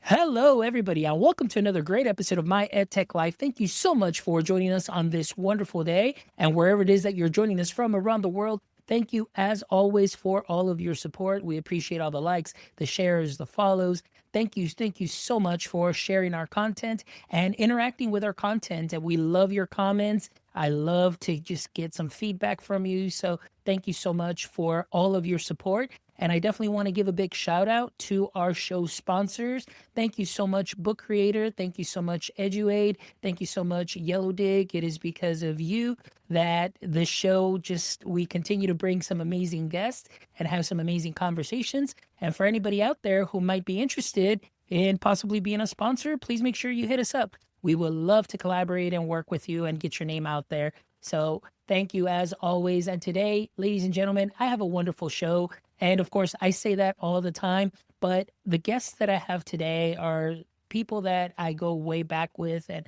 Hello, everybody, and welcome to another great episode of My EdTech Life. Thank you so much for joining us on this wonderful day, and wherever it is that you're joining us from around the world. Thank you, as always, for all of your support. We appreciate all the likes, the shares, the follows. Thank you so much for sharing our content and interacting with our content. And we love your comments. I love to just get some feedback from you. So thank you so much for all of your support. And I definitely want to give a big shout out to our show sponsors. Thank you so much, Book Creator. Thank you so much, EduAid. Thank you so much, Yellow Dig. It is because of you that the show we continue to bring some amazing guests and have some amazing conversations. And for anybody out there who might be interested in possibly being a sponsor, please make sure you hit us up. We would love to collaborate and work with you and get your name out there. So thank you as always. And today, ladies and gentlemen, I have a wonderful show. And of course, I say that all the time, but the guests that I have today are people that I go way back with. And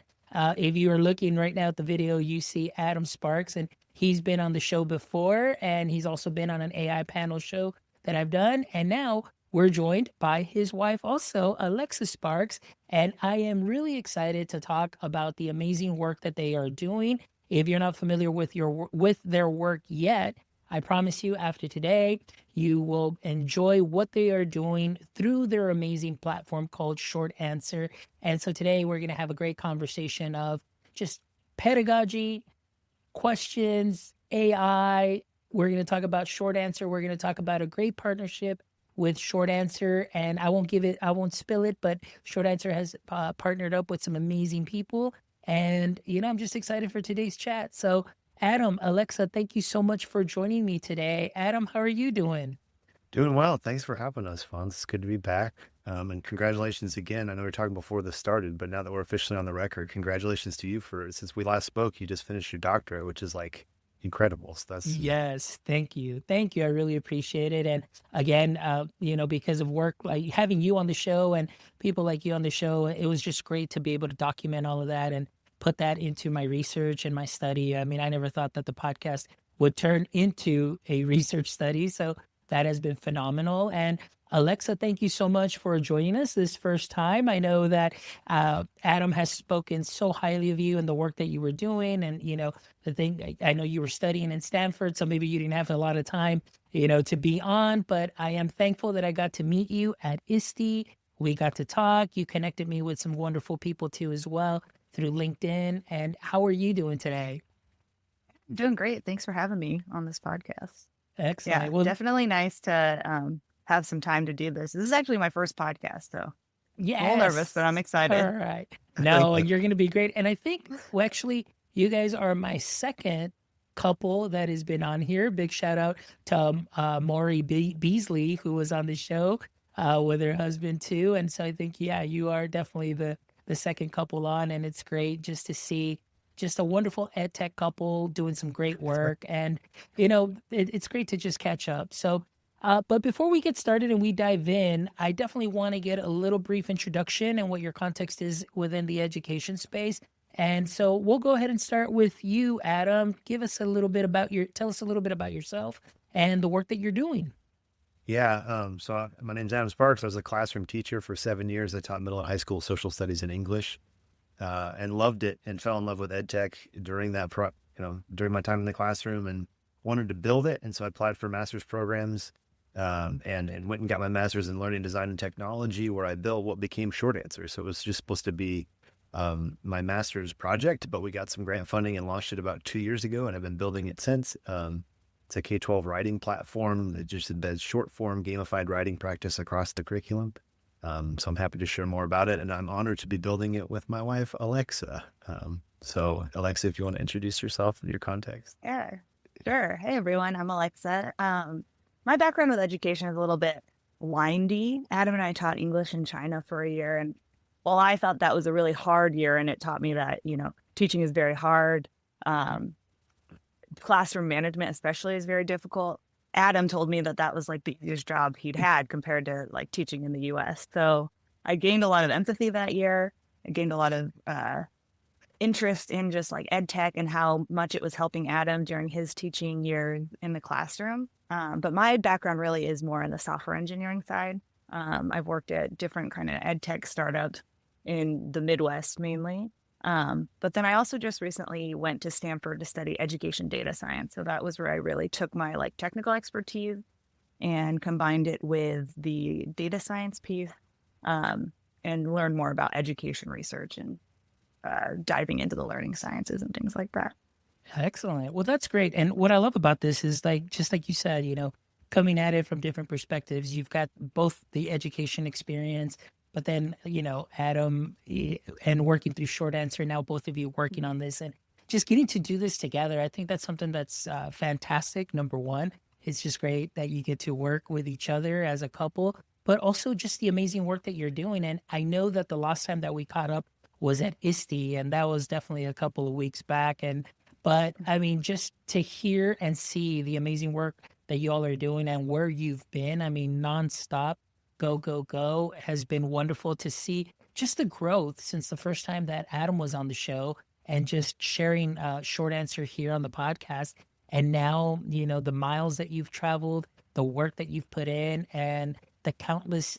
if you are looking right now at the video, you see Adam Sparks, and he's been on the show before, and he's also been on an AI panel show that I've done. And now we're joined by his wife also, Alexa Sparks. And I am really excited to talk about the amazing work that they are doing. If you're not familiar with their work yet, I promise you after today, you will enjoy what they are doing through their amazing platform called Short Answer. And so today we're going to have a great conversation of just pedagogy, questions, AI. We're going to talk about Short Answer. We're going to talk about a great partnership with Short Answer. And I won't spill it, but Short Answer has partnered up with some amazing people. And, I'm just excited for today's chat. So Adam, Alexa, thank you so much for joining me today. Adam, how are you doing? Doing well. Thanks for having us, Fonz. It's good to be back. And congratulations again. I know we were talking before this started, but now that we're officially on the record, congratulations to you since we last spoke, you just finished your doctorate, which is like incredible. So that's Yes, thank you. Thank you. I really appreciate it. And again, because of work, like having you on the show and people like you on the show, it was just great to be able to document all of that and put that into my research and my study. I mean, I never thought that the podcast would turn into a research study. So that has been phenomenal. And Alexa, thank you so much for joining us this first time. I know that Adam has spoken so highly of you and the work that you were doing. And, I know you were studying in Stanford, so maybe you didn't have a lot of time, to be on. But I am thankful that I got to meet you at ISTE. We got to talk. You connected me with some wonderful people too as well through LinkedIn. And how are you doing today? Doing great. Thanks for having me on this podcast. Excellent. Yeah, definitely nice to have some time to do this. This is actually my first podcast, so yes. I'm a little nervous, but I'm excited. All right. No, you're going to be great. And I think, actually, you guys are my second couple that has been on here. Big shout out to Maury Beasley, who was on the show with her husband too. And so I think, you are definitely the second couple on, and it's great just to see just a wonderful EdTech couple doing some great work. And, it's great to just catch up. So, but before we get started and we dive in, I definitely want to get a little brief introduction and what your context is within the education space. And so we'll go ahead and start with you, Adam. Tell us a little bit about yourself and the work that you're doing. Yeah. So my name's Adam Sparks. I was a classroom teacher for 7 years. I taught middle and high school social studies and English, and loved it and fell in love with EdTech during during my time in the classroom, and wanted to build it. And so I applied for master's programs, and went and got my master's in learning design and technology, where I built what became Short Answer. So it was just supposed to be my master's project, but we got some grant funding and launched it about 2 years ago, and I've been building it since. It's a K-12 writing platform that just embeds short form gamified writing practice across the curriculum. So I'm happy to share more about it, and I'm honored to be building it with my wife, Alexa. So Alexa, if you want to introduce yourself and your context. Yeah, sure. Hey everyone, I'm Alexa. My background with education is a little bit windy. Adam and I taught English in China for a year, and while I thought that was a really hard year, and it taught me that, teaching is very hard, classroom management especially is very difficult. Adam told me that was like the easiest job he'd had compared to like teaching in the US. So I gained a lot of empathy that year. I gained a lot of interest in just like EdTech and how much it was helping Adam during his teaching year in the classroom. But my background really is more in the software engineering side. I've worked at different kind of ed tech startups in the Midwest mainly. But then I also just recently went to Stanford to study education data science. So that was where I really took my like technical expertise and combined it with the data science piece, and learned more about education research and diving into the learning sciences and things like that. Excellent. Well, that's great. And what I love about this is like, just like you said, coming at it from different perspectives, you've got both the education experience, but then, Adam and working through Short Answer, now both of you working on this and just getting to do this together. I think that's something that's fantastic. Number one, it's just great that you get to work with each other as a couple, but also just the amazing work that you're doing. And I know that the last time that we caught up was at ISTE, and that was definitely a couple of weeks back. But I mean, just to hear and see the amazing work that you all are doing and where you've been, I mean, nonstop, go, go, go, has been wonderful to see just the growth since the first time that Adam was on the show and just sharing Short Answer here on the podcast. And now, the miles that you've traveled, the work that you've put in, and the countless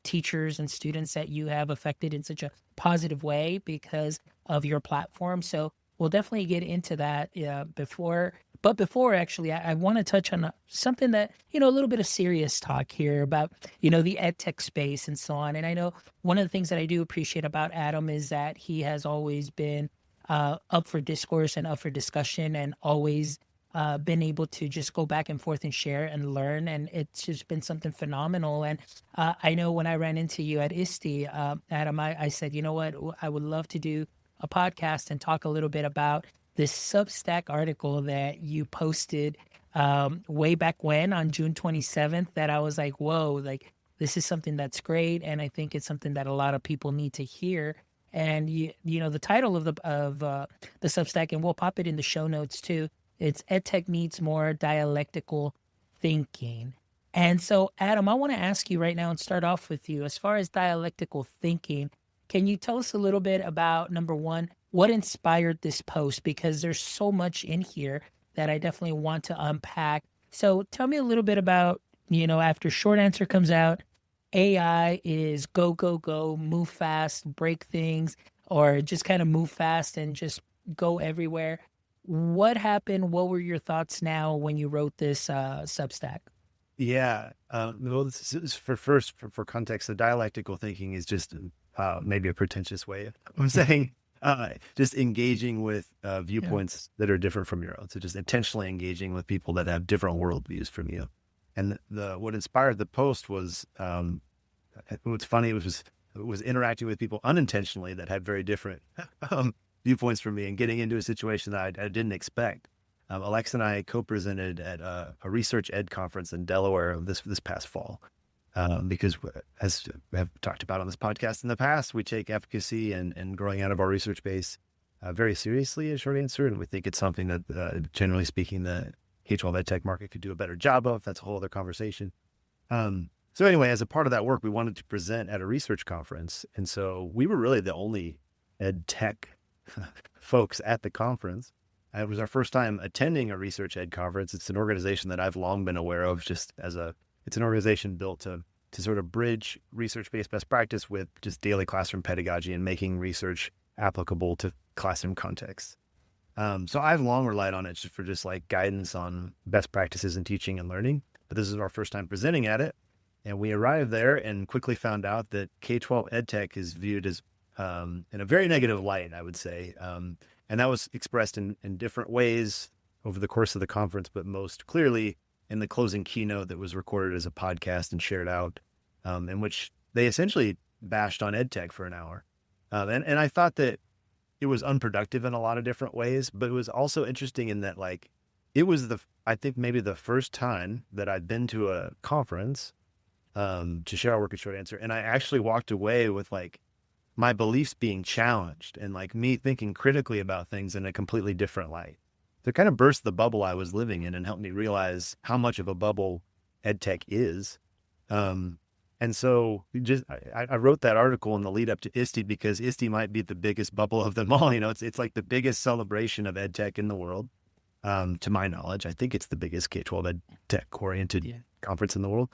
teachers and students that you have affected in such a positive way because of your platform. So we'll definitely get into that before. But before, actually, I want to touch on something that, a little bit of serious talk here about, the ed tech space and so on. And I know one of the things that I do appreciate about Adam is that he has always been up for discourse and up for discussion, and always been able to just go back and forth and share and learn. And it's just been something phenomenal. And I know when I ran into you at ISTE, Adam, I said, you know what, I would love to do a podcast and talk a little bit about this Substack article that you posted way back when on June 27th, that I was like, whoa, like this is something that's great. And I think it's something that a lot of people need to hear. And the title of the Substack, and we'll pop it in the show notes too. It's EdTech Needs More Dialectical Thinking. And so, Adam, I want to ask you right now and start off with you. As far as dialectical thinking, can you tell us a little bit about, number one, what inspired this post? Because there's so much in here that I definitely want to unpack. So tell me a little bit about, after Short Answer comes out, AI is go, go, go, move fast, break things, or just kind of move fast and just go everywhere. What happened? What were your thoughts now when you wrote this Substack? Yeah. Well, this is for context, the dialectical thinking is just maybe a pretentious way of saying just engaging with viewpoints that are different from your own. So just intentionally engaging with people that have different worldviews from you. And what inspired the post was, what's funny was interacting with people unintentionally that had very different viewpoints from me and getting into a situation that I didn't expect. Alexa and I co-presented at a research ed conference in Delaware this past fall, because as we have talked about on this podcast in the past, we take efficacy and growing out of our research base very seriously at Short Answer, and we think it's something that, generally speaking, the K-12 ed tech market could do a better job of. That's a whole other conversation. So anyway, as a part of that work, we wanted to present at a research conference, and so we were really the only ed tech folks at the conference. It was our first time attending a research ed conference. It's an organization that I've long been aware of, it's an organization built to sort of bridge research-based best practice with just daily classroom pedagogy and making research applicable to classroom contexts. So I've long relied on it for like guidance on best practices in teaching and learning, but this is our first time presenting at it. And we arrived there and quickly found out that K-12 ed tech is viewed as in a very negative light, I would say. And that was expressed in different ways over the course of the conference, but most clearly in the closing keynote that was recorded as a podcast and shared out, in which they essentially bashed on EdTech for an hour. And I thought that it was unproductive in a lot of different ways, but it was also interesting in that, like, it was I think maybe the first time that I'd been to a conference to share our work at Short Answer. And I actually walked away with like my beliefs being challenged and like me thinking critically about things in a completely different light. So it kind of burst the bubble I was living in and helped me realize how much of a bubble EdTech is. And so I wrote that article in the lead up to ISTE because ISTE might be the biggest bubble of them all. It's like the biggest celebration of EdTech in the world. To my knowledge, I think it's the biggest K-12 EdTech oriented conference in the world.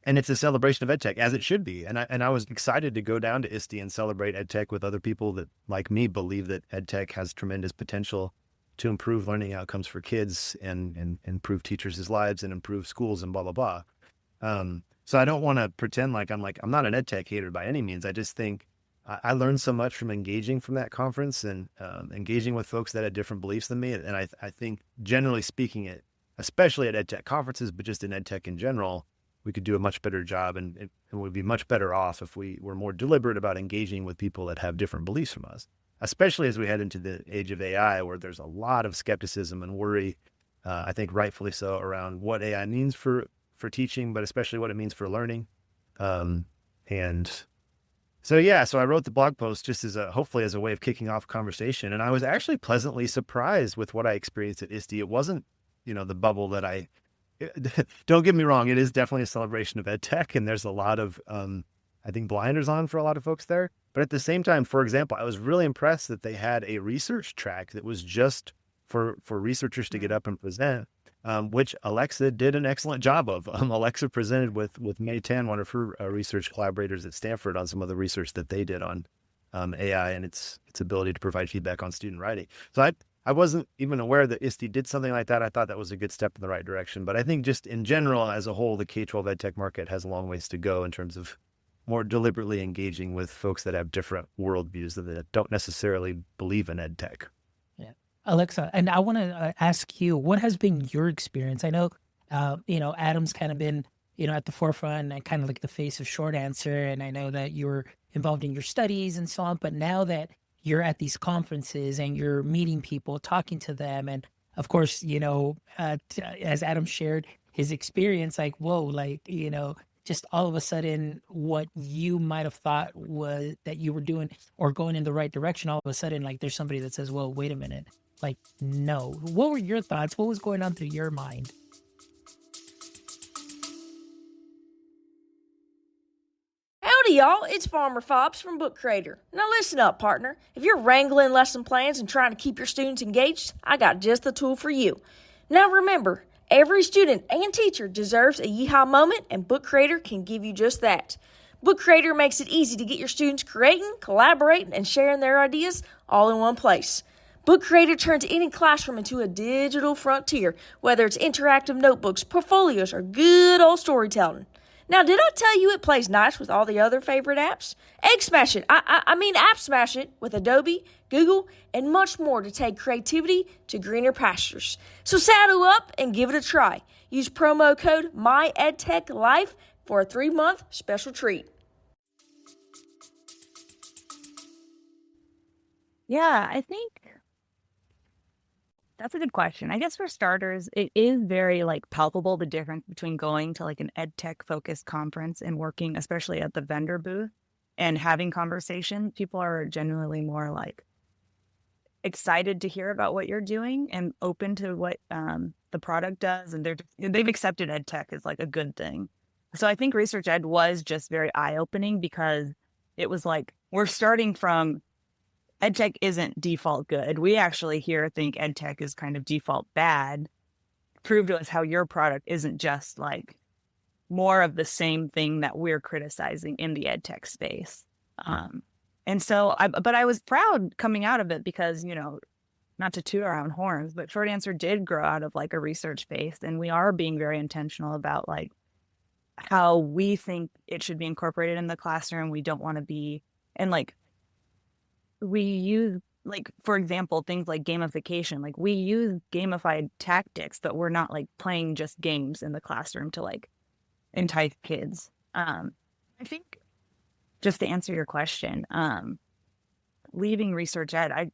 And it's a celebration of EdTech, as it should be. And I was excited to go down to ISTE and celebrate EdTech with other people that, like me, believe that EdTech has tremendous potential to improve learning outcomes for kids and improve teachers' lives and improve schools and blah, blah, blah. So I don't want to pretend like I'm not an EdTech hater by any means. I just think I learned so much from engaging from that conference and engaging with folks that had different beliefs than me. And I think generally speaking, especially at EdTech conferences, but just in EdTech in general, we could do a much better job and we'd be much better off if we were more deliberate about engaging with people that have different beliefs from us, especially as we head into the age of AI, where there's a lot of skepticism and worry, I think rightfully so, around what AI means for teaching, but especially what it means for learning. And so I wrote the blog post just hopefully as a way of kicking off conversation. And I was actually pleasantly surprised with what I experienced at ISTE. It wasn't, the bubble that don't get me wrong, it is definitely a celebration of EdTech, and there's a lot of, I think, blinders on for a lot of folks there. But at the same time, for example, I was really impressed that they had a research track that was just for researchers to get up and present, which Alexa did an excellent job of. Alexa presented with May Tan, one of her research collaborators at Stanford, on some of the research that they did on AI and its ability to provide feedback on student writing. So I wasn't even aware that ISTE did something like that. I thought that was a good step in the right direction. But I think just in general, as a whole, the K-12 EdTech market has a long ways to go in terms of more deliberately engaging with folks that have different worldviews that don't necessarily believe in EdTech. Yeah. Alexa, and I want to ask you, what has been your experience? I know, Adam's kind of been, at the forefront and kind of like the face of Short Answer. And I know that you're involved in your studies and so on, but now that you're at these conferences and you're meeting people, talking to them. And of course, as Adam shared his experience, like, whoa, just all of a sudden what you might have thought was that you were doing or going in the right direction, all of a sudden, like there's somebody that says, well, wait a minute, like, no. What were your thoughts? What was going on through your mind? Howdy, y'all. It's Farmer Fobbs from Book Creator. Now listen up, partner. If you're wrangling lesson plans and trying to keep your students engaged, I got just the tool for you. Now remember, every student and teacher deserves a yeehaw moment, and Book Creator can give you just that. Book Creator makes it easy to get your students creating, collaborating, and sharing their ideas all in one place. Book Creator turns any classroom into a digital frontier, whether it's interactive notebooks, portfolios, or good old storytelling. Now, did I tell you it plays nice with all the other favorite apps? Egg smash it. I mean app smash it with Adobe, Google, and much more to take creativity to greener pastures. So saddle up and give it a try. Use promo code MyEdTechLife for a 3-month special treat. Yeah, I think that's a good question. I guess for starters, it is very palpable, the difference between going to an EdTech focused conference and working, especially at the vendor booth, and having conversations. People are genuinely more excited to hear about what you're doing and open to what the product does, and they've accepted EdTech as a good thing. So I think Research Ed was just very eye opening, because it was we're starting from EdTech isn't default good. We actually here think EdTech is kind of default bad. Prove to us how your product isn't just more of the same thing that we're criticizing in the EdTech space. And so, but I was proud coming out of it because, not to toot our own horns, but Short Answer did grow out of a research base, and we are being very intentional about how we think it should be incorporated in the classroom. We don't want to be, and we use, for example, things like gamification. We use gamified tactics, but we're not playing just games in the classroom to entice kids. I think, just to answer your question, leaving Research Ed,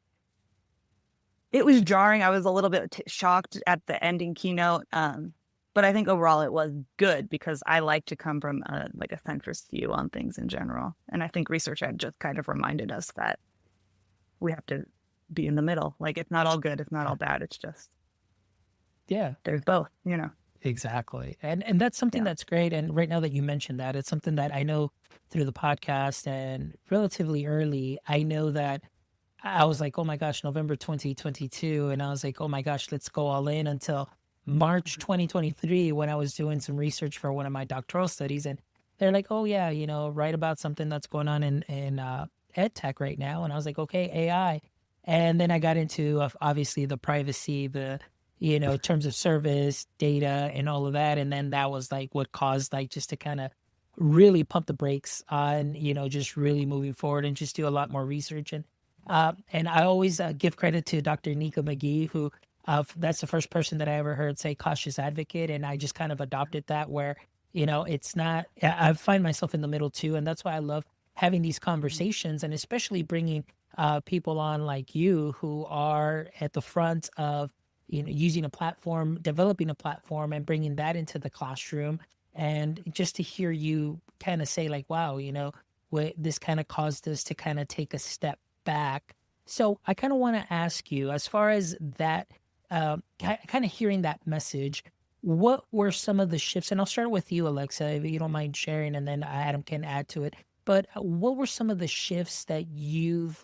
it was jarring. I was a little bit shocked at the ending keynote, but I think overall it was good, because I like to come from a centrist view on things in general. And I think Research Ed just kind of reminded us that we have to be in the middle. It's not all good, it's not all bad. It's just, there's both, Exactly. And that's something that's great. And right now that you mentioned that, it's something that I know through the podcast, and relatively early, I know that I was oh my gosh, November 2022. And I was oh my gosh, let's go all in, until March 2023 when I was doing some research for one of my doctoral studies, and they're like, "Oh yeah, write about something that's going on in ed tech right now." And I was like, "Okay, AI." And then I got into obviously the privacy, the terms of service, data, and all of that. And then that was like what caused like just to kind of really pump the brakes on just really moving forward and just do a lot more research. And I always give credit to Dr. Nika McGee, who that's the first person that I ever heard say cautious advocate. And I just kind of adopted that where, it's not, I find myself in the middle too. And that's why I love having these conversations, and especially bringing people on like you who are at the front of, using a platform, developing a platform and bringing that into the classroom. And just to hear you kind of say like, wow, this kind of caused us to kind of take a step back. So I kind of want to ask you, as far as that, kind of hearing that message, what were some of the shifts? And I'll start with you, Alexa, if you don't mind sharing, and then Adam can add to it. But what were some of the shifts that you've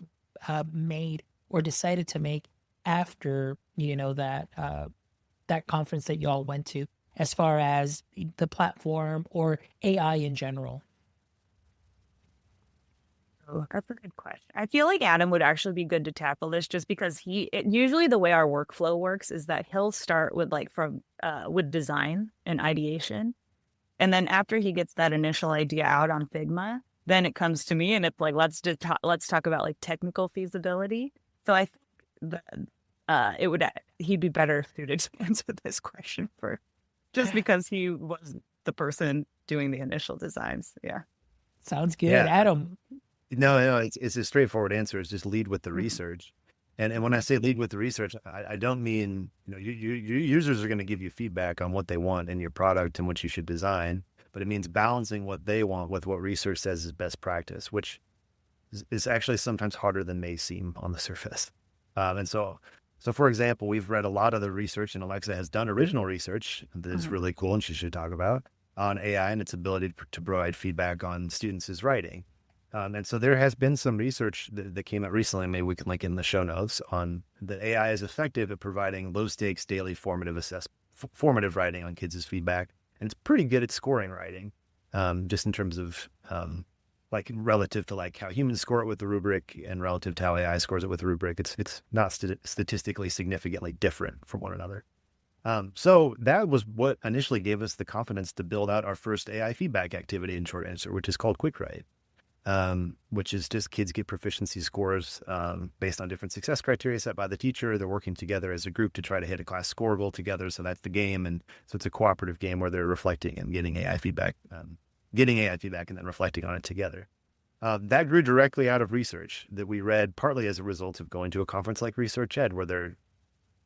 made or decided to make after, that conference that y'all went to, as far as the platform or AI in general? Oh, that's a good question. I feel like Adam would actually be good to tackle this just because usually the way our workflow works is that he'll start with with design and ideation. And then after he gets that initial idea out on Figma, then it comes to me and it's like, let's talk about like technical feasibility. So I think that he'd be better suited to answer this question just because he was the person doing the initial designs. Yeah. Sounds good. Yeah. Adam. No, it's a straightforward answer. It's just lead with the research. And when I say lead with the research, I don't mean, your users are going to give you feedback on what they want in your product and what you should design, but it means balancing what they want with what research says is best practice, which is actually sometimes harder than may seem on the surface. And so for example, we've read a lot of the research, and Alexa has done original research that is really cool and she should talk about, on AI and its ability to provide feedback on students' writing. And so there has been some research that came out recently, maybe we can link in the show notes, on that AI is effective at providing low stakes daily formative writing on kids' feedback. And it's pretty good at scoring writing, just in terms of like relative to like how humans score it with the rubric and relative to how AI scores it with the rubric. It's not statistically significantly different from one another. So that was what initially gave us the confidence to build out our first AI feedback activity in short answer, which is called Quick Write. Which is just kids get proficiency scores based on different success criteria set by the teacher. They're working together as a group to try to hit a class score goal together. So that's the game. And so it's a cooperative game where they're reflecting and getting AI feedback and then reflecting on it together. That grew directly out of research that we read, partly as a result of going to a conference like Research Ed, where they're,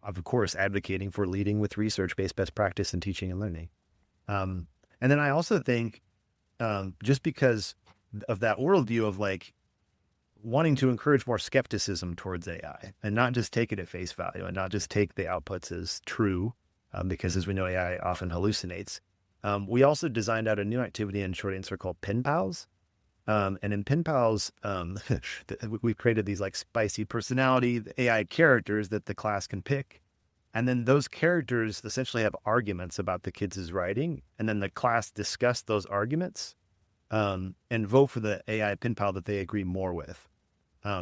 of course, advocating for leading with research-based best practice in teaching and learning. And then I also think just because of that worldview of like wanting to encourage more skepticism towards AI and not just take it at face value and not just take the outputs as true, because as we know, AI often hallucinates. We also designed out a new activity in short answer called Pen Pals. And in Pen Pals, we've created these like spicy personality AI characters that the class can pick. And then those characters essentially have arguments about the kids' writing. And then the class discuss those arguments and vote for the AI pen pal that they agree more with.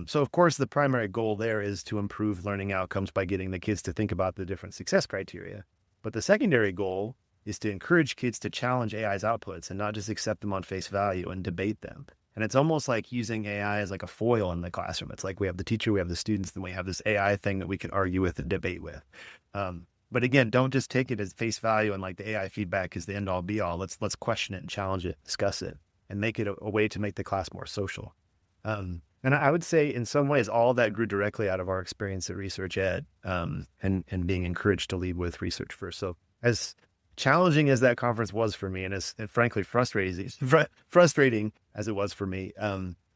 So of course, the primary goal there is to improve learning outcomes by getting the kids to think about the different success criteria. But the secondary goal is to encourage kids to challenge AI's outputs and not just accept them on face value and debate them. And it's almost like using AI as like a foil in the classroom. It's like we have the teacher, we have the students, then we have this AI thing that we can argue with and debate with. But again, don't just take it as face value and like the AI feedback is the end all be all. Let's question it and challenge it, discuss it, and make it a way to make the class more social. And I would say in some ways, all that grew directly out of our experience at Research Ed and being encouraged to lead with research first. So as challenging as that conference was for me, and as frankly frustrating as it was for me,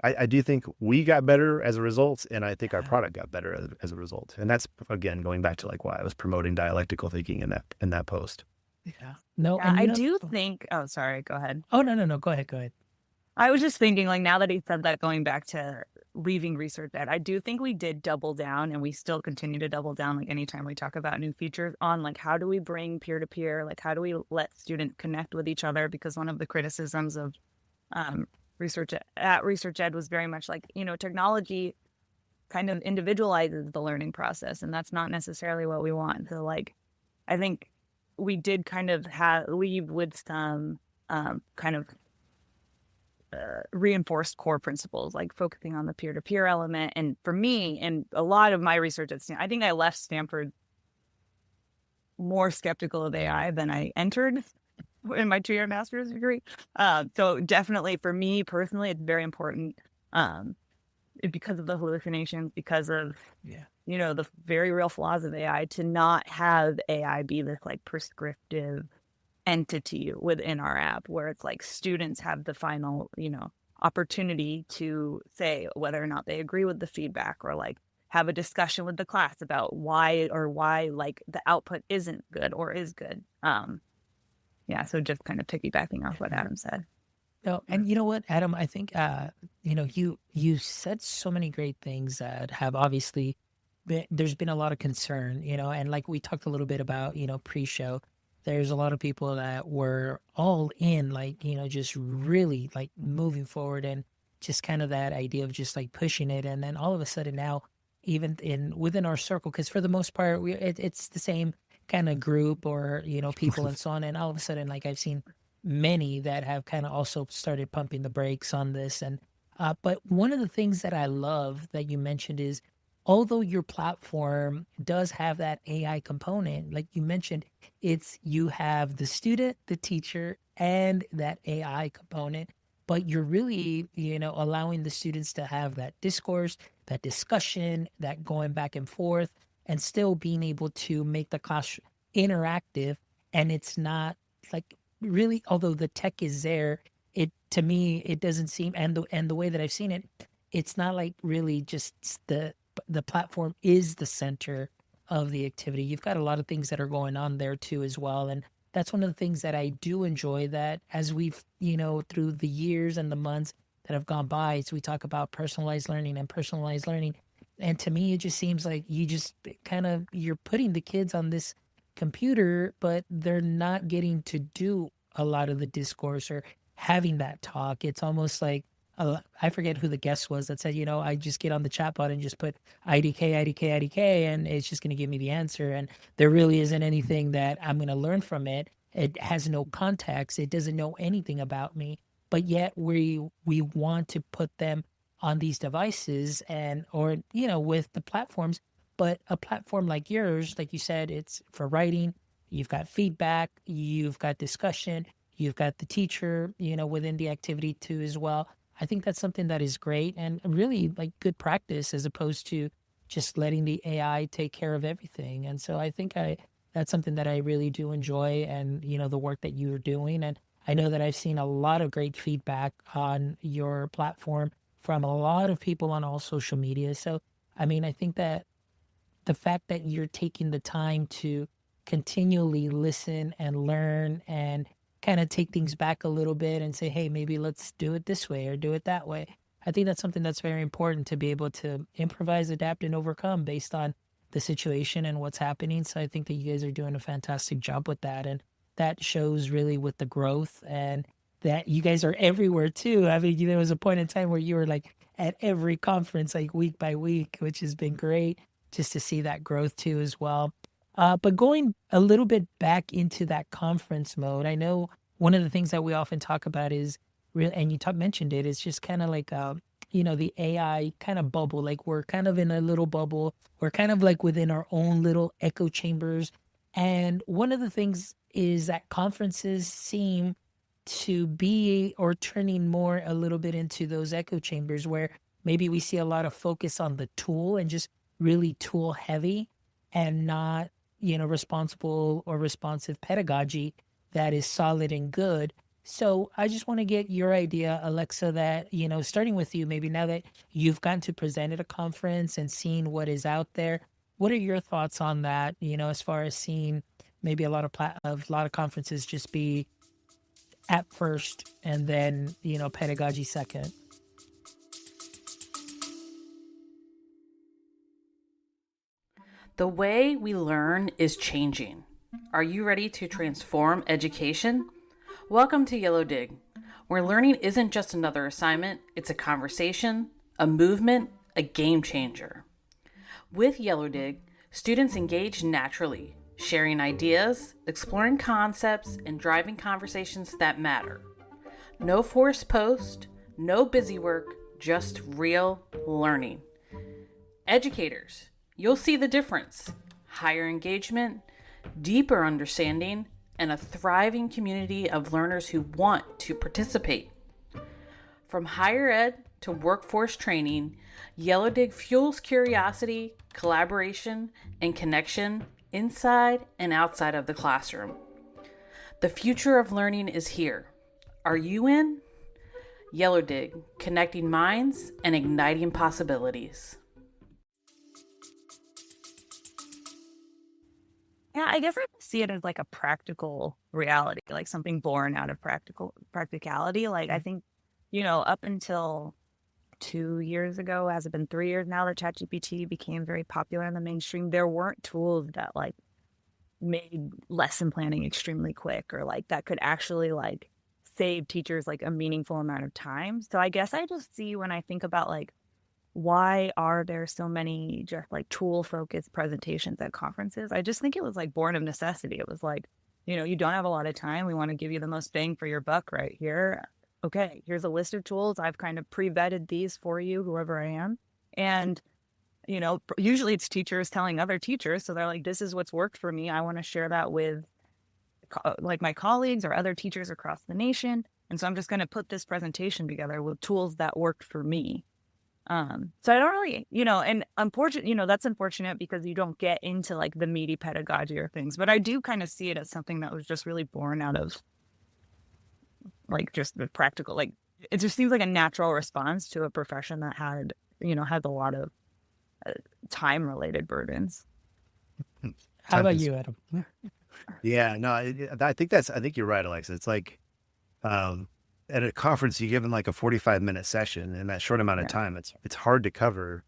I do think we got better as a result, and I think our product got better as a result. And that's, again, going back to like why I was promoting dialectical thinking in that post. Yeah. No, Yeah, I do think, oh, sorry, go ahead. Oh, no. Go ahead. I was just thinking, like, now that he said that, going back to leaving research ed. I do think we did double down, and we still continue to double down, like anytime we talk about new features, on like how do we bring peer-to-peer, like how do we let students connect with each other, because one of the criticisms of research ed was very much like, technology kind of individualizes the learning process, and that's not necessarily what we want. So like I think we did kind of leave with some kind of reinforced core principles, like focusing on the peer-to-peer element. And for me, and a lot of my research at Stanford, I think I left Stanford more skeptical of AI than I entered in my 2-year master's degree. So definitely for me personally, it's very important because of the hallucinations, because of the very real flaws of AI, to not have AI be this like prescriptive entity within our app, where it's like students have the final opportunity to say whether or not they agree with the feedback, or like have a discussion with the class about why like the output isn't good or is good. So just kind of piggybacking off what Adam said. No, and you know what, Adam, I think you said so many great things that have obviously there's been a lot of concern, and like we talked a little bit about, pre-show, there's a lot of people that were all in, like, just really like moving forward, and just kind of that idea of just like pushing it. And then all of a sudden now, even within our circle, because for the most part, it's the same kind of group or, people and so on. And all of a sudden, like I've seen many that have kind of also started pumping the brakes on this. And, but one of the things that I love that you mentioned is, although your platform does have that AI component, like you mentioned, you have the student, the teacher, and that AI component, but you're really, allowing the students to have that discourse, that discussion, that going back and forth, and still being able to make the class interactive. And it's not like really, although the tech is there, to me, it doesn't seem, and the way that I've seen it, it's not like really just the platform is the center of the activity. You've got a lot of things that are going on there too as well. And that's one of the things that I do enjoy, that as we've, through the years and the months that have gone by, so we talk about personalized learning. And to me, it just seems like you're putting the kids on this computer, but they're not getting to do a lot of the discourse or having that talk. It's almost like, I forget who the guest was that said, I just get on the chatbot and just put IDK, and it's just going to give me the answer. And there really isn't anything that I'm going to learn from it. It has no context. It doesn't know anything about me. But yet we want to put them on these devices or with the platforms. But a platform like yours, like you said, it's for writing. You've got feedback. You've got discussion. You've got the teacher, within the activity too as well. I think that's something that is great and really like good practice, as opposed to just letting the AI take care of everything. And so I think that's something that I really do enjoy, and, the work that you're doing. And I know that I've seen a lot of great feedback on your platform from a lot of people on all social media. So, I mean, I think that the fact that you're taking the time to continually listen and learn and kind of take things back a little bit and say, hey, maybe let's do it this way or do it that way. I think that's something that's very important, to be able to improvise, adapt, and overcome based on the situation and what's happening. So I think that you guys are doing a fantastic job with that. And that shows really with the growth, and that you guys are everywhere too. I mean, there was a point in time where you were like at every conference, like week by week, which has been great just to see that growth too as well. But going a little bit back into that conference mode, I know one of the things that we often talk about is and you mentioned it, is just kind of like, the AI kind of bubble. Like we're kind of in a little bubble. We're kind of like within our own little echo chambers. And one of the things is that conferences seem to be or turning more a little bit into those echo chambers, where maybe we see a lot of focus on the tool and just really tool heavy, and not responsible or responsive pedagogy that is solid and good. So I just want to get your idea, Alexa, that, starting with you, maybe now that you've gotten to present at a conference and seen what is out there, what are your thoughts on that, as far as seeing maybe a lot of conferences just be app first and then, pedagogy second? The way we learn is changing. Are you ready to transform education? Welcome to Yellow Dig, where learning isn't just another assignment, it's a conversation, a movement, a game changer. With Yellow Dig, students engage naturally, sharing ideas, exploring concepts, and driving conversations that matter. No forced post, no busy work, just real learning. Educators, you'll see the difference. Higher engagement, deeper understanding, and a thriving community of learners who want to participate. From higher ed to workforce training, Yellow Dig fuels curiosity, collaboration, and connection inside and outside of the classroom. The future of learning is here. Are you in? Yellow Dig, connecting minds and igniting possibilities. Yeah, I guess I see it as like a practical reality, like something born out of practicality. Like I think, up until 2 years ago, has it been 3 years now that ChatGPT became very popular in the mainstream, there weren't tools that like made lesson planning extremely quick or like that could actually like save teachers like a meaningful amount of time. So I guess I just see when I think about like, why are there so many just like tool focused presentations at conferences? I just think it was like born of necessity. It was like, you don't have a lot of time. We want to give you the most bang for your buck right here. Okay, here's a list of tools. I've kind of pre-vetted these for you, whoever I am. And, usually it's teachers telling other teachers. So they're like, this is what's worked for me. I want to share that with like my colleagues or other teachers across the nation. And so I'm just going to put this presentation together with tools that worked for me. So I don't really, and unfortunately, that's unfortunate because you don't get into like the meaty pedagogy or things, but I do kind of see it as something that was just really born out of like just the practical, like it just seems like a natural response to a profession that had a lot of time related burdens. How about you, Adam? Yeah, no, I think you're right, Alexa. It's like, at a conference, you're given like a 45-minute session in that short amount of time. It's hard to cover.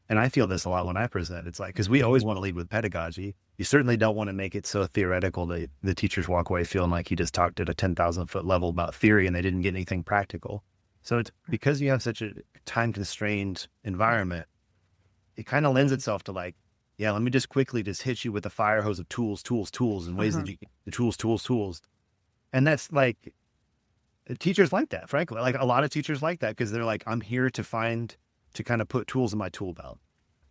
And I feel this a lot when I present. It's like, because we always want to lead with pedagogy. You certainly don't want to make it so theoretical that the teachers walk away feeling like you just talked at a 10,000 foot level about theory and they didn't get anything practical. So it's because you have such a time constrained environment, it kind of lends itself to like, yeah, let me just quickly just hit you with a fire hose of tools and ways that you get the tools. And that's like, teachers like that, frankly. Like a lot of teachers like that because they're like, I'm here to kind of put tools in my tool belt.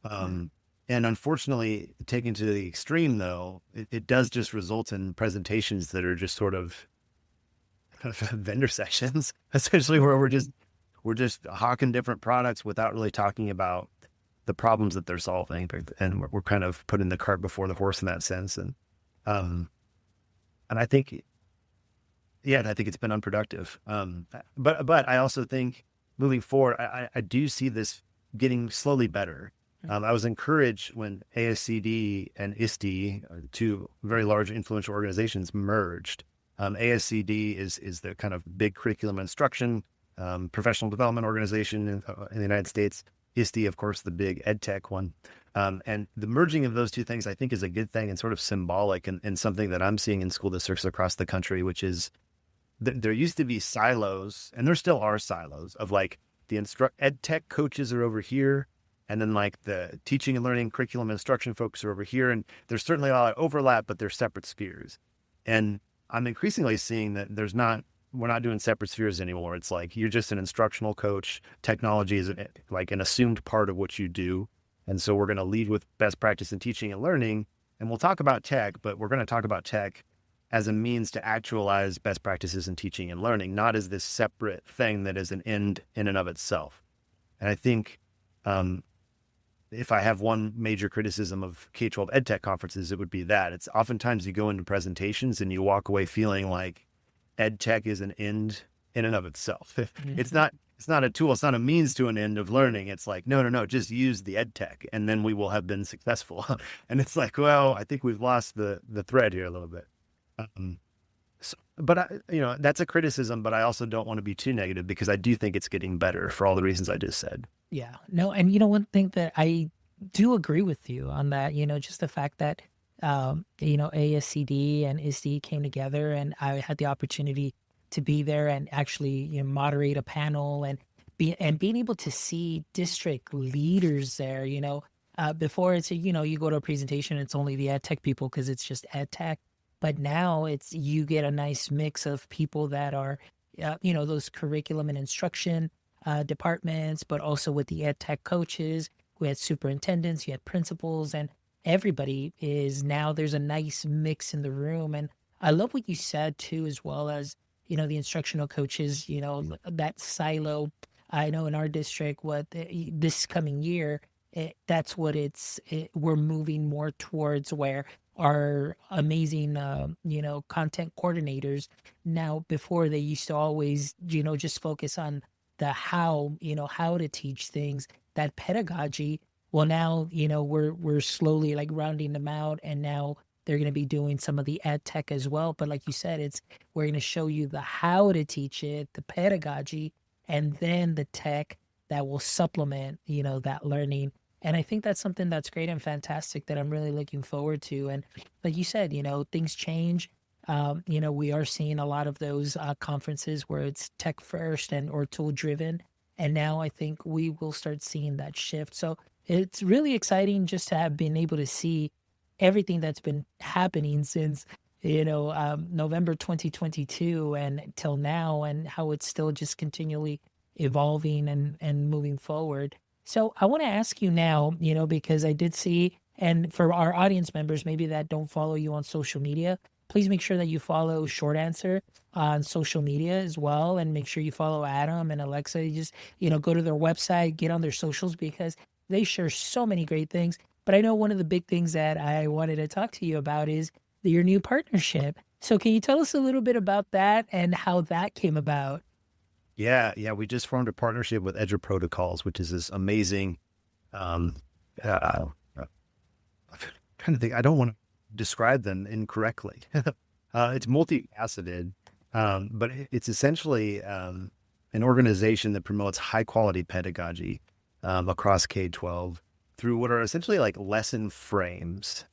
And unfortunately, taken to the extreme, though, it does just result in presentations that are just sort of vendor sessions, essentially, where we're just hawking different products without really talking about the problems that they're solving. And we're kind of putting the cart before the horse in that sense. And I think, I think it's been unproductive. But I also think moving forward, I do see this getting slowly better. I was encouraged when ASCD and ISTE, two very large influential organizations, merged. ASCD is the kind of big curriculum instruction, professional development organization in the United States. ISTE, of course, the big EdTech one. And the merging of those two things, I think, is a good thing and sort of symbolic and something that I'm seeing in school districts across the country, which is there used to be silos, and there still are silos of like the EdTech coaches are over here, and then like the teaching and learning curriculum instruction folks are over here. And there's certainly a lot of overlap, but they're separate spheres. And I'm increasingly seeing that we're not doing separate spheres anymore. It's like, you're just an instructional coach. Technology is like an assumed part of what you do. And so we're going to lead with best practice in teaching and learning. And we'll talk about tech, but we're going to talk about tech as a means to actualize best practices in teaching and learning, not as this separate thing that is an end in and of itself. And I think if I have one major criticism of K-12 EdTech conferences, it would be that. It's oftentimes you go into presentations and you walk away feeling like EdTech is an end in and of itself. It's not a tool. It's not a means to an end of learning. It's like, no, just use the EdTech and then we will have been successful. And it's like, well, I think we've lost the thread here a little bit. But that's a criticism, but I also don't want to be too negative because I do think it's getting better for all the reasons I just said. Yeah, no. And one thing that I do agree with you on that. Just the fact that ASCD and ISD came together, and I had the opportunity to be there and actually moderate a panel and being able to see district leaders there. Before it's you go to a presentation, it's only the ed tech people because it's just ed tech, but now you get a nice mix of people that are those curriculum and instruction departments, but also with the ed tech coaches. We had superintendents, you had principals, and everybody is now there's a nice mix in the room. And I love what you said too, as well as the instructional coaches, that silo. I know in our district, this coming year, that's what we're moving more towards, where our amazing content coordinators now, before they used to always just focus on the how to teach things, that pedagogy. Well, now we're slowly like rounding them out, and now they're going to be doing some of the ed tech as well. But like you said, we're going to show you the how to teach it, the pedagogy, and then the tech that will supplement that learning. And I think that's something that's great and fantastic that I'm really looking forward to. And like you said, things change. We are seeing a lot of those conferences where it's tech first or tool driven. And now I think we will start seeing that shift. So it's really exciting just to have been able to see everything that's been happening since, November 2022 and till now, and how it's still just continually evolving and moving forward. So I want to ask you now, because I did see, and for our audience members, maybe that don't follow you on social media, please make sure that you follow Short Answer on social media as well. And make sure you follow Adam and Alexa. You just, go to their website, get on their socials, because they share so many great things. But I know one of the big things that I wanted to talk to you about is your new partnership. So can you tell us a little bit about that and how that came about? Yeah. We just formed a partnership with EduProtocols, which is this amazing, I'm trying to think, I don't want to describe them incorrectly. It's multifaceted, but it's essentially an organization that promotes high quality pedagogy across K-12 through what are essentially like lesson frames.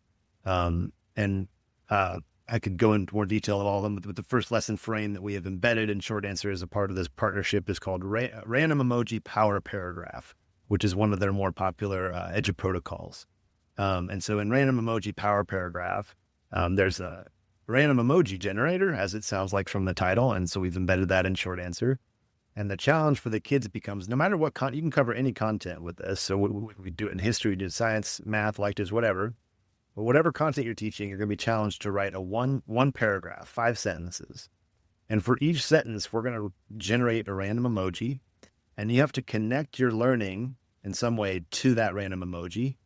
I could go into more detail of all of them, but the first lesson frame that we have embedded in Short Answer as a part of this partnership is called Random Emoji Power Paragraph, which is one of their more popular EduProtocols. And so in Random Emoji Power Paragraph, there's a random emoji generator, as it sounds like from the title. And so we've embedded that in Short Answer. And the challenge for the kids becomes, no matter what you can cover any content with this. So we do it in history, we do science, math, languages, whatever. But whatever content you're teaching, you're going to be challenged to write a one paragraph, 5 sentences. And for each sentence, we're going to generate a random emoji. And you have to connect your learning in some way to that random emoji.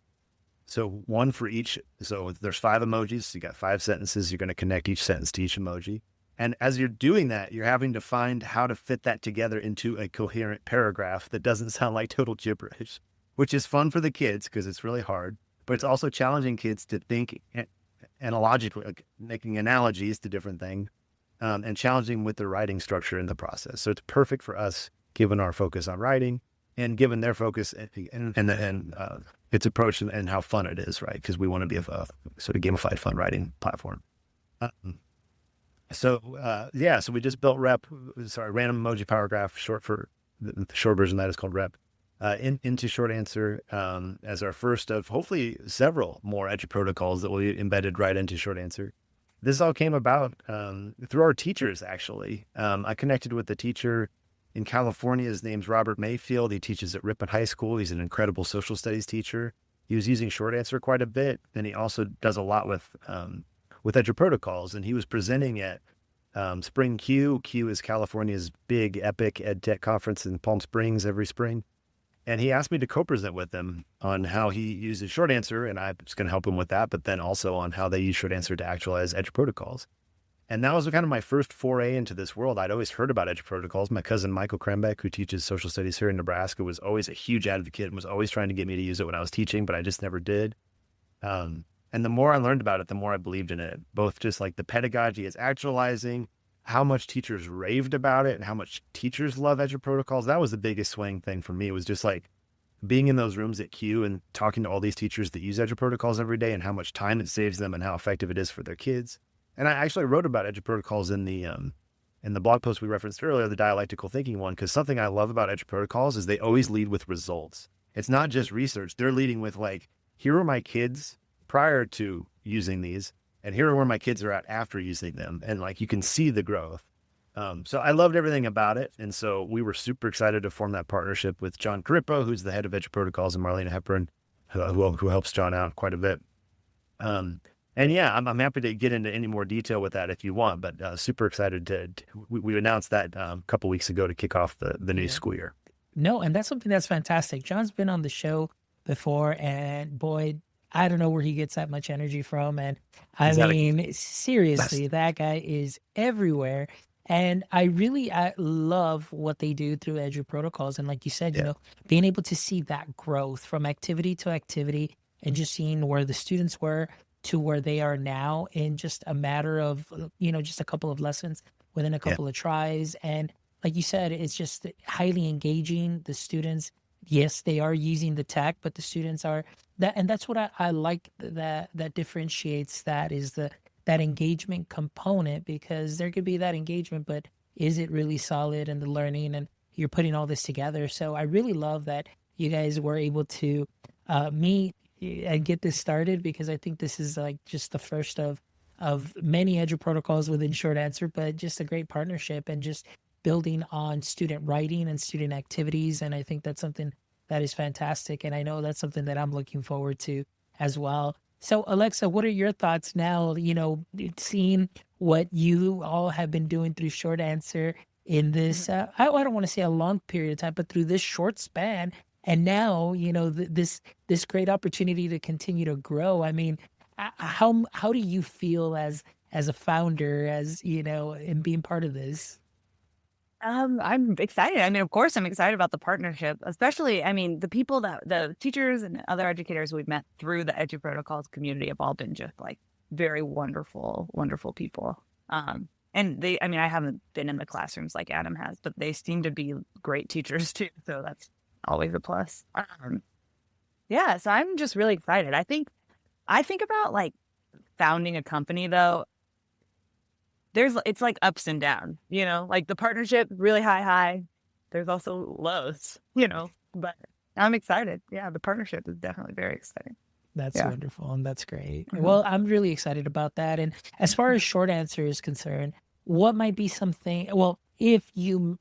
So one for each. So there's 5 emojis. So you got 5 sentences. You're going to connect each sentence to each emoji. And as you're doing that, you're having to find how to fit that together into a coherent paragraph that doesn't sound like total gibberish, which is fun for the kids because it's really hard. But it's also challenging kids to think analogically, like making analogies to different things, and challenging with the writing structure in the process. So it's perfect for us, given our focus on writing and given their focus and its approach and how fun it is, right? Because we want to be a sort of gamified fun writing platform. So we just built Random Emoji Paragraph, short for the short version of that is called REP. Into Short Answer as our first of hopefully several more EduProtocols that will be embedded right into Short Answer. This all came about through our teachers, actually. I connected with a teacher in California. His name's Robert Mayfield. He teaches at Ripon High School. He's an incredible social studies teacher. He was using Short Answer quite a bit, and he also does a lot with EduProtocols. And he was presenting at Spring Q. Q is California's big, epic EdTech conference in Palm Springs every spring. And he asked me to co-present with him on how he uses Short Answer, and I was going to help him with that, but then also on how they use Short Answer to actualize EduProtocols. And that was kind of my first foray into this world. I'd always heard about EduProtocols. My cousin Michael Krembeck, who teaches social studies here in Nebraska, was always a huge advocate and was always trying to get me to use it when I was teaching, but I just never did. And the more I learned about it, the more I believed in it, both just like the pedagogy is actualizing, how much teachers raved about it and how much teachers love EduProtocols. That was the biggest swing thing for me. It was just like, being in those rooms at Q and talking to all these teachers that use EduProtocols every day and how much time it saves them and how effective it is for their kids. And I actually wrote about EduProtocols in the blog post we referenced earlier, the dialectical thinking one, because something I love about EduProtocols is they always lead with results. It's not just research. They're leading with like, here are my kids prior to using these, and here are where my kids are at after using them. And like, you can see the growth. So I loved everything about it. And so we were super excited to form that partnership with John Carippo, who's the head of EduProtocols, and Marlena Hepburn, who helps John out quite a bit. And yeah, I'm happy to get into any more detail with that if you want, but super excited we announced that a couple weeks ago to kick off the new school year. No, and that's something that's fantastic. John's been on the show before, and boy, I don't know where he gets that much energy from. And I mean, seriously, that guy is everywhere. And I love what they do through EduProtocols. And like you said, you know, being able to see that growth from activity to activity and just seeing where the students were to where they are now in just a matter of, you know, just a couple of lessons within a couple of tries. And like you said, it's just highly engaging. The students, yes, they are using the tech, but the students are that. And that's what I like that differentiates that is that engagement component, because there could be that engagement, but is it really solid in the learning and you're putting all this together? So I really love that you guys were able to meet and get this started, because I think this is like just the first of many EduProtocols within Short Answer, but just a great partnership and just building on student writing and student activities. And I think that's something that is fantastic. And I know that's something that I'm looking forward to as well. So Alexa, what are your thoughts now, you know, seeing what you all have been doing through Short Answer in this, I don't want to say a long period of time, but through this short span. And now, you know, this great opportunity to continue to grow. I mean, how do you feel as a founder, as, you know, in being part of this? I'm excited. I mean, of course, I'm excited about the partnership, especially, I mean, the teachers and other educators we've met through the EduProtocols community have all been just like very wonderful, wonderful people. And I haven't been in the classrooms like Adam has, but they seem to be great teachers too. So that's always a plus. Yeah, so I'm just really excited. I think about like founding a company though. It's like ups and downs, you know, like the partnership, really high. There's also lows, you know, but I'm excited. Yeah, the partnership is definitely very exciting. That's wonderful. And that's great. Well, I'm really excited about that. And as far as Short Answer is concerned, what might be something, well, if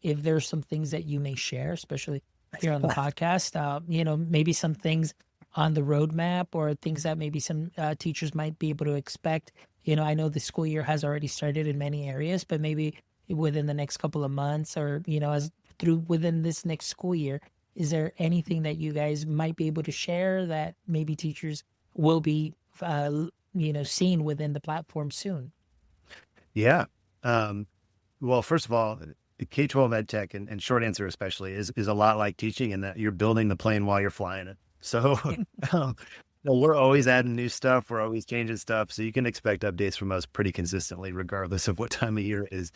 there's some things that you may share, especially here on the podcast, you know, maybe some things on the roadmap or things that maybe some teachers might be able to expect. You know, I know the school year has already started in many areas, but maybe within the next couple of months or, you know, within this next school year, is there anything that you guys might be able to share that maybe teachers will be, you know, seeing within the platform soon? Yeah. Well, first of all, K-12 EdTech and Short Answer especially is a lot like teaching in that you're building the plane while you're flying it. So we're always adding new stuff. We're always changing stuff. So you can expect updates from us pretty consistently, regardless of what time of year it is.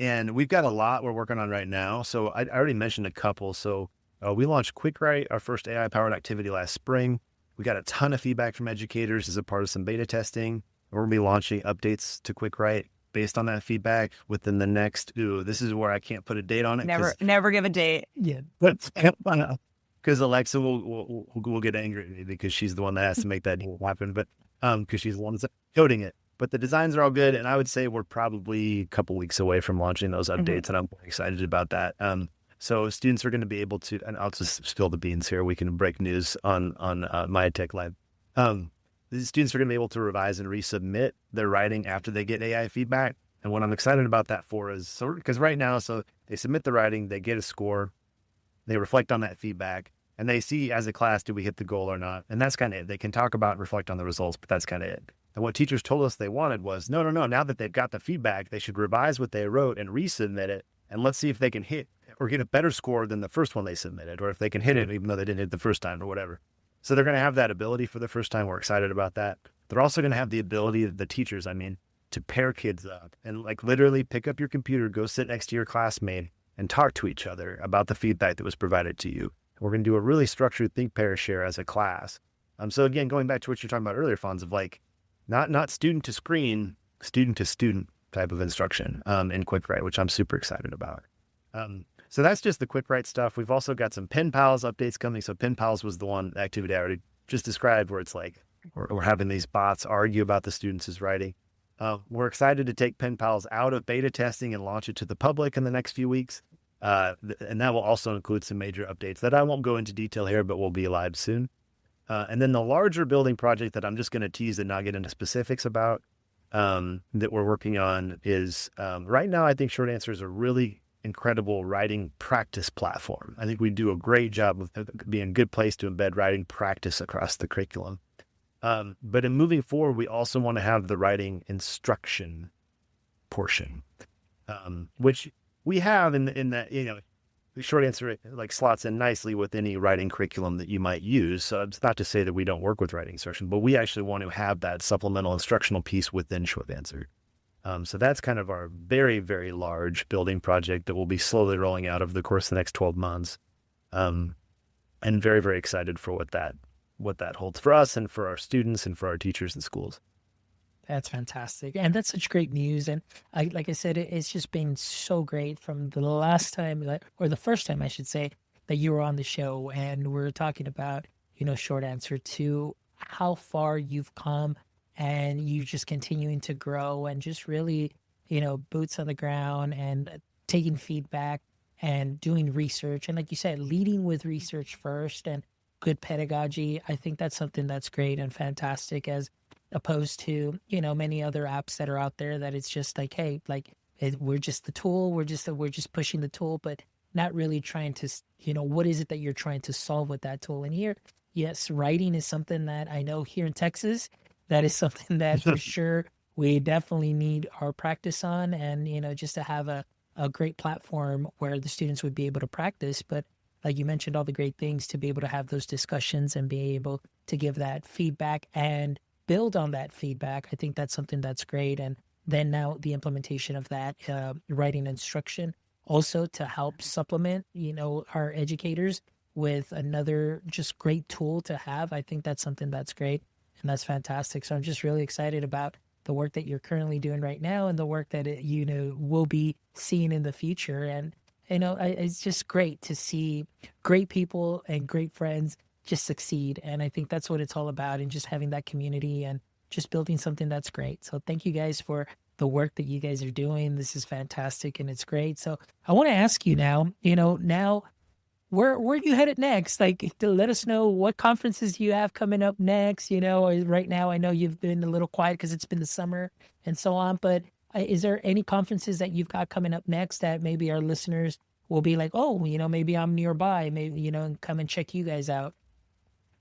And we've got a lot we're working on right now. So I already mentioned a couple. So we launched QuickWrite, our first AI-powered activity last spring. We got a ton of feedback from educators as a part of some beta testing. We're going to be launching updates to QuickWrite based on that feedback within the next, this is where I can't put a date on it. Never give a date. Yeah. Because Alexa will get angry at me because she's the one that has to make that deal happen. But because she's the one that's coding it. But the designs are all good, and I would say we're probably a couple weeks away from launching those updates, and I'm excited about that. So students are going to be able to, and I'll just spill the beans here. We can break news on my EdTech Live. The students are going to be able to revise and resubmit their writing after they get AI feedback. And what I'm excited about that for is, because right now, so they submit the writing, they get a score, they reflect on that feedback, and they see as a class, did we hit the goal or not? And that's kind of it. They can talk about and reflect on the results, but that's kind of it. And what teachers told us they wanted was, no. Now that they've got the feedback, they should revise what they wrote and resubmit it. And let's see if they can hit or get a better score than the first one they submitted, or if they can hit it, even though they didn't hit it the first time or whatever. So they're going to have that ability for the first time. We're excited about that. They're also going to have the ability, the teachers, to pair kids up and like literally pick up your computer, go sit next to your classmate and talk to each other about the feedback that was provided to you. We're going to do a really structured think, pair, share as a class. So again, going back to what you're talking about earlier, Fonz, of like not student to screen, student to student type of instruction in Quick Write, which I'm super excited about. So that's just the Quick Write stuff. We've also got some Pen Pals updates coming. So Pen Pals was the one activity I already just described, where it's like we're having these bots argue about the students' writing. We're excited to take Pen Pals out of beta testing and launch it to the public in the next few weeks. And that will also include some major updates that I won't go into detail here, but will be live soon. And then the larger building project that I'm just going to tease and not get into specifics about that we're working on is right now, I think Short Answer is a really incredible writing practice platform. I think we do a great job of being a good place to embed writing practice across the curriculum. But in moving forward, we also want to have the writing instruction portion, which we have in that, the Short Answer like slots in nicely with any writing curriculum that you might use. So it's not to say that we don't work with writing instruction, but we actually want to have that supplemental instructional piece within Short Answer. So that's kind of our very, very large building project that will be slowly rolling out over the course of the next 12 months. And very, very excited for what that holds for us and for our students and for our teachers and schools. That's fantastic. And that's such great news. And like I said, it's just been so great from the last time, or the first time I should say, that you were on the show and we're talking about, Short Answer, to how far you've come and you just continuing to grow and just really, boots on the ground and taking feedback and doing research. And like you said, leading with research first and good pedagogy. I think that's something that's great and fantastic, as opposed to, many other apps that are out there that it's just like, hey, we're just the tool. We're just pushing the tool, but not really trying to, what is it that you're trying to solve with that tool? And here, yes, writing is something that I know here in Texas, that is something that for sure we definitely need our practice on, and, just to have a great platform where the students would be able to practice. But like you mentioned, all the great things to be able to have those discussions and be able to give that feedback and build on that feedback. I think that's something that's great. And then now the implementation of that writing instruction also to help supplement, our educators with another just great tool to have. I think that's something that's great and that's fantastic. So I'm just really excited about the work that you're currently doing right now and the work that will be seeing in the future. And it's just great to see great people and great friends just succeed. And I think that's what it's all about, and just having that community and just building something that's great. So thank you guys for the work that you guys are doing. This is fantastic and it's great. So I want to ask you now, where are you headed next? Like, to let us know what conferences you have coming up next. Right now I know you've been a little quiet because it's been the summer and so on, but is there any conferences that you've got coming up next that maybe our listeners will be like, oh, maybe I'm nearby, maybe, and come and check you guys out?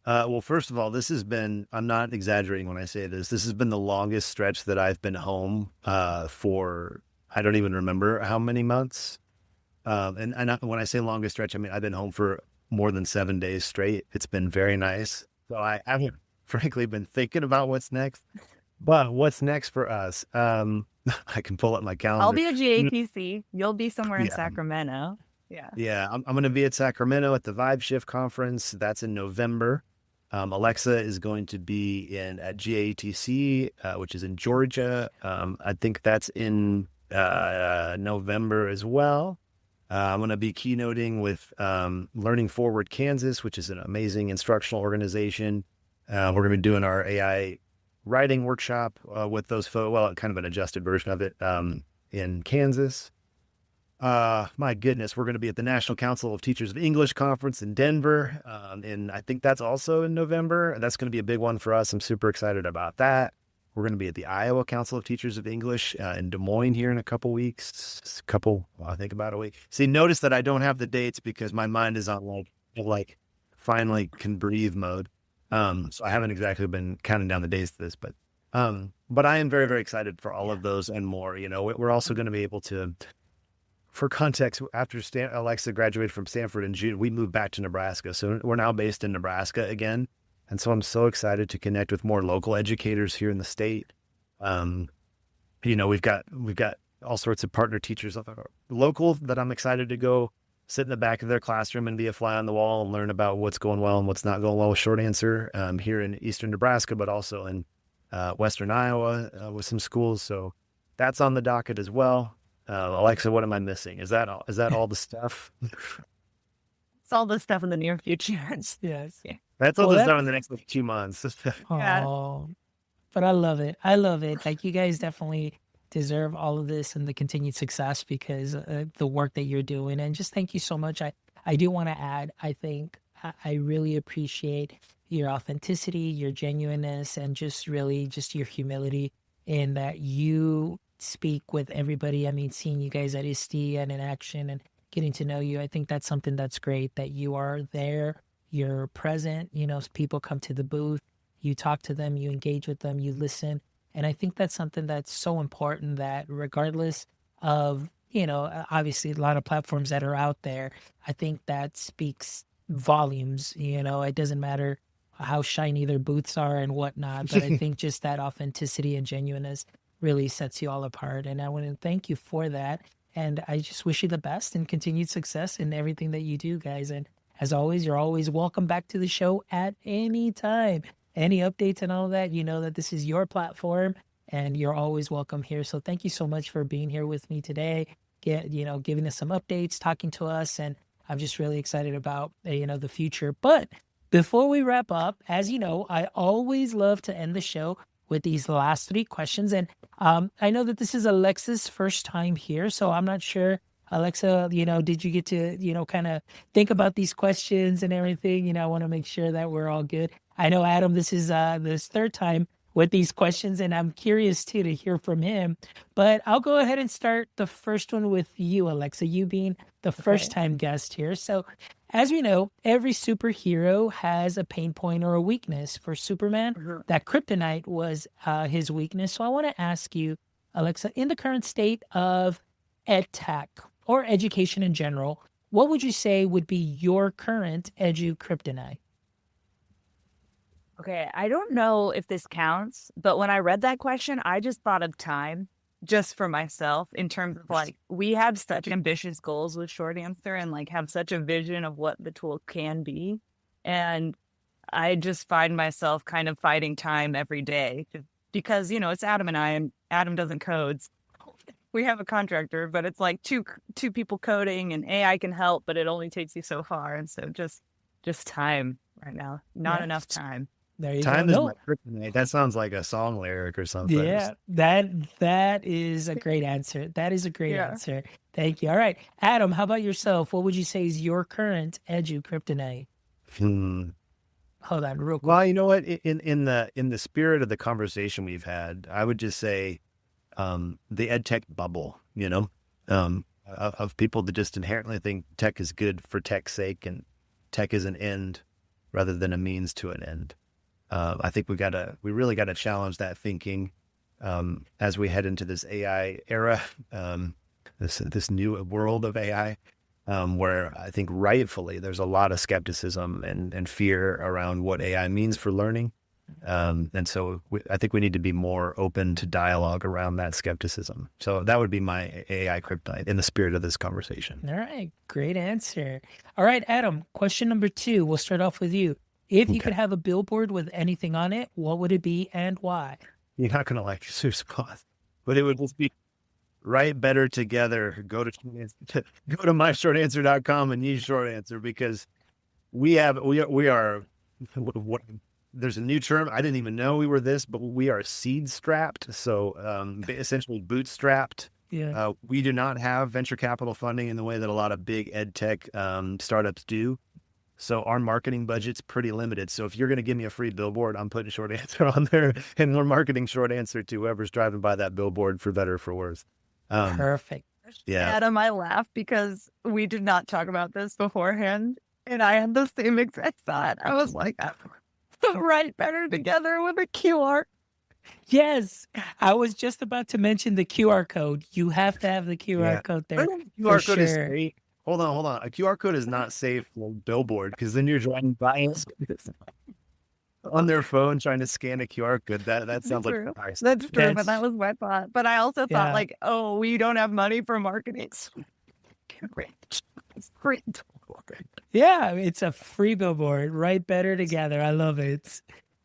Well, first of all, I'm not exaggerating when I say this has been the longest stretch that I've been home for, I don't even remember how many months. And when I say longest stretch, I mean, I've been home for more than 7 days straight. It's been very nice. So I haven't frankly been thinking about what's next, but what's next for us? I can pull up my calendar. I'll be at GATC. You'll be somewhere in Sacramento. Yeah. I'm going to be at Sacramento at the Vibe Shift conference. That's in November. Alexa is going to be at GATC, which is in Georgia. I think that's in November as well. I'm going to be keynoting with Learning Forward Kansas, which is an amazing instructional organization. We're going to be doing our AI writing workshop with those folks. Well, kind of an adjusted version of it in Kansas. My goodness, we're going to be at the National Council of Teachers of English Conference in Denver. And I think that's also in November. That's going to be a big one for us. I'm super excited about that. We're going to be at the Iowa Council of Teachers of English in Des Moines here in a couple weeks. I think about a week. See, notice that I don't have the dates because my mind is on like finally can breathe mode. So I haven't exactly been counting down the days to this, but I am very, very excited for all of those and more. We're also going to be able to, for context, after Alexa graduated from Stanford in June, we moved back to Nebraska. So we're now based in Nebraska again. And so I'm so excited to connect with more local educators here in the state. We've got all sorts of partner teachers local that I'm excited to go sit in the back of their classroom and be a fly on the wall and learn about what's going well and what's not going well with short answer here in Eastern Nebraska, but also in Western Iowa with some schools. So that's on the docket as well. Alexa, what am I missing? Is that all the stuff? It's all this stuff in the near future. Yes. Yeah. That's all the stuff in the next 2 months. Yeah. Oh, but I love it. I love it. Like, you guys definitely deserve all of this and the continued success because the work that you're doing. And just thank you so much. I do want to add, I think I really appreciate your authenticity, your genuineness, and just really just your humility in that you speak with everybody. I mean, seeing you guys at ISTE and in action and getting to know you, I think that's something that's great, that you are there, you're present, people come to the booth, you talk to them, you engage with them, you listen. And I think that's something that's so important, that regardless of, obviously a lot of platforms that are out there, I think that speaks volumes. It doesn't matter how shiny their booths are and whatnot, but I think just that authenticity and genuineness really sets you all apart. And I want to thank you for that. And I just wish you the best and continued success in everything that you do, guys. And as always, you're always welcome back to the show at any time. Any updates and all of that, you know that this is your platform and you're always welcome here. So thank you so much for being here with me today, giving us some updates, talking to us. And I'm just really excited about, the future. But before we wrap up, as you know, I always love to end the show with these last 3 questions. And I know that this is Alexa's first time here, so I'm not sure, Alexa, did you get to, kind of think about these questions and everything? I want to make sure that we're all good. I know, Adam, this is this 3rd time with these questions, and I'm curious, too, to hear from him. But I'll go ahead and start the first one with you, Alexa, you being the first-time guest here. So as we know, every superhero has a pain point or a weakness. For Superman, that kryptonite was his weakness. So I want to ask you, Alexa, in the current state of EdTech or education in general, what would you say would be your current Edu Kryptonite? Okay, I don't know if this counts, but when I read that question, I just thought of time just for myself in terms of we have such ambitious goals with short answer and have such a vision of what the tool can be. And I just find myself kind of fighting time every day because, it's Adam and I, and Adam doesn't code. We have a contractor, but it's two people coding and AI can help, but it only takes you so far. And so just time right now, not enough time. There you Time go. is my kryptonite. That sounds like a song lyric or something. Yeah, that is a great answer. That is a great answer. Thank you. All right, Adam, how about yourself? What would you say is your current Edu Kryptonite? Hold on, real quick. Well, you know what? In the spirit of the conversation we've had, I would just say the EdTech bubble. Of people that just inherently think tech is good for tech's sake, and tech is an end rather than a means to an end. I think we really got to challenge that thinking as we head into this AI era, this new world of AI, where I think rightfully there's a lot of skepticism and fear around what AI means for learning. And so I think we need to be more open to dialogue around that skepticism. So that would be my AI kryptonite in the spirit of this conversation. All right, great answer. All right, Adam, question number 2. We'll start off with you. If you could have a billboard with anything on it, what would it be and why? You're not going to like Seuss Cloth, but it would just be write better together. Go to myshortanswer.com and use short answer, because we are what there's a new term. I didn't even know we were this, but we are seed strapped. So essentially bootstrapped. Yeah. We do not have venture capital funding in the way that a lot of big ed tech startups do. So our marketing budget's pretty limited. So if you're going to give me a free billboard, I'm putting short answer on there, and we're marketing short answer to whoever's driving by that billboard, for better or for worse. Perfect. Yeah. Adam, I laugh because we did not talk about this beforehand, and I had the same exact thought. I was like, write better together with a QR. Yes, I was just about to mention the QR code. You have to have the QR code there. QR code is great. Hold on. A QR code is not safe for a billboard, because then you're driving by on their phone trying to scan a QR code. That sounds like nice. That's true, but that was my thought. But I also thought we don't have money for marketing. Free. Yeah, it's a free billboard. Write better together. I love it.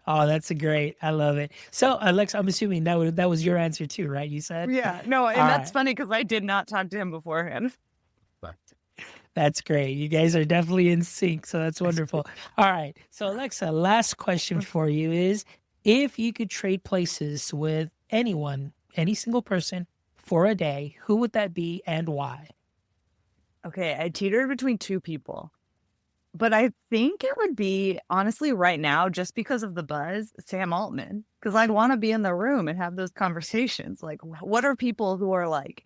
Oh, that's great. I love it. So, Alexa, I'm assuming that was your answer too, right? You said? Yeah, no, and All that's right. funny because I did not talk to him beforehand. That's great. You guys are definitely in sync, so that's wonderful. All right. So, Alexa, last question for you is, if you could trade places with anyone, any single person for a day, who would that be and why? Okay, I teetered between two people, but I think it would be, honestly, right now, just because of the buzz, Sam Altman, because I'd want to be in the room and have those conversations. Like, what are people who are like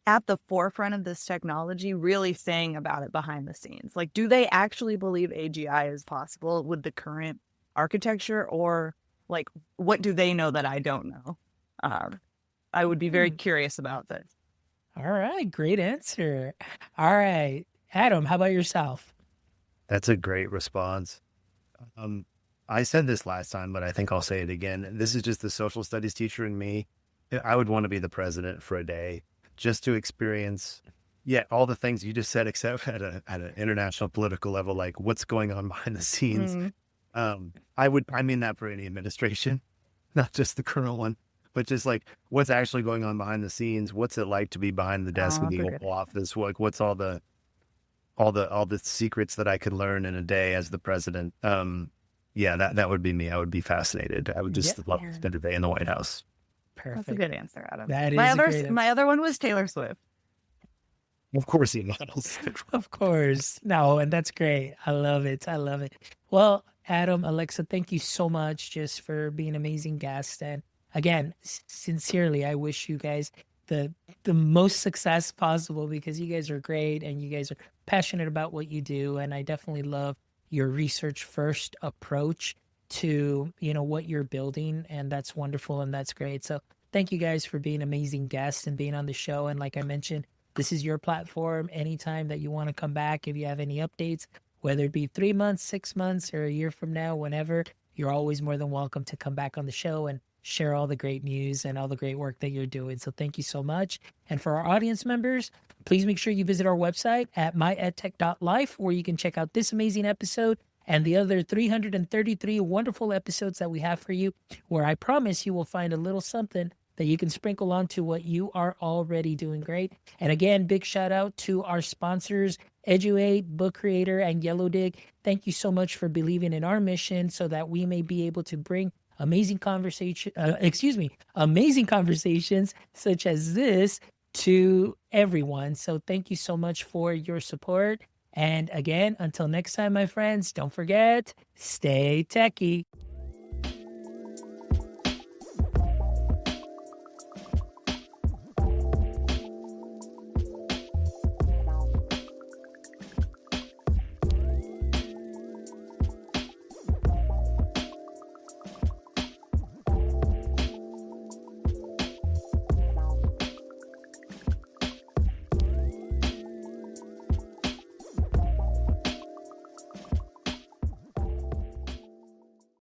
at the forefront of this technology really saying about it behind the scenes? Like, do they actually believe AGI is possible with the current architecture, or like, what do they know that I don't know? I would be very curious about this. All right. Great answer. All right. Adam, how about yourself? That's a great response. I said this last time, but I think I'll say it again. This is just the social studies teacher in me. I would want to be the president for a day just to experience, all the things you just said, except at an international political level, like what's going on behind the scenes. I mean that for any administration, not just the current one, but just like what's actually going on behind the scenes. What's it like to be behind the desk in the Oval Office? What's all the secrets that I could learn in a day as the president. That would be me. I would be fascinated. I would just love to spend a day in the White House. Perfect. That's a good answer, Adam. That is a great answer. My other one was Taylor Swift. Of course he knows. Of course. No, and that's great. I love it. I love it. Well, Adam, Alexa, thank you so much just for being amazing guests. And again, sincerely, I wish you guys the most success possible, because you guys are great and you guys are passionate about what you do. And I definitely love your research first approach to, what you're building. And that's wonderful. And that's great. So thank you guys for being amazing guests and being on the show. And like I mentioned, this is your platform. Anytime that you want to come back, if you have any updates, whether it be 3 months, 6 months, or a year from now, whenever, you're always more than welcome to come back on the show and share all the great news and all the great work that you're doing. So thank you so much. And for our audience members, please make sure you visit our website at myedtech.life, where you can check out this amazing episode and the other 333 wonderful episodes that we have for you, where I promise you will find a little something that you can sprinkle onto what you are already doing great. And again, big shout out to our sponsors, EduAid, Book Creator, and Yellow Dig. Thank you so much for believing in our mission so that we may be able to bring amazing conversations such as this to everyone. So thank you so much for your support. And again, until next time, my friends, don't forget, stay techie.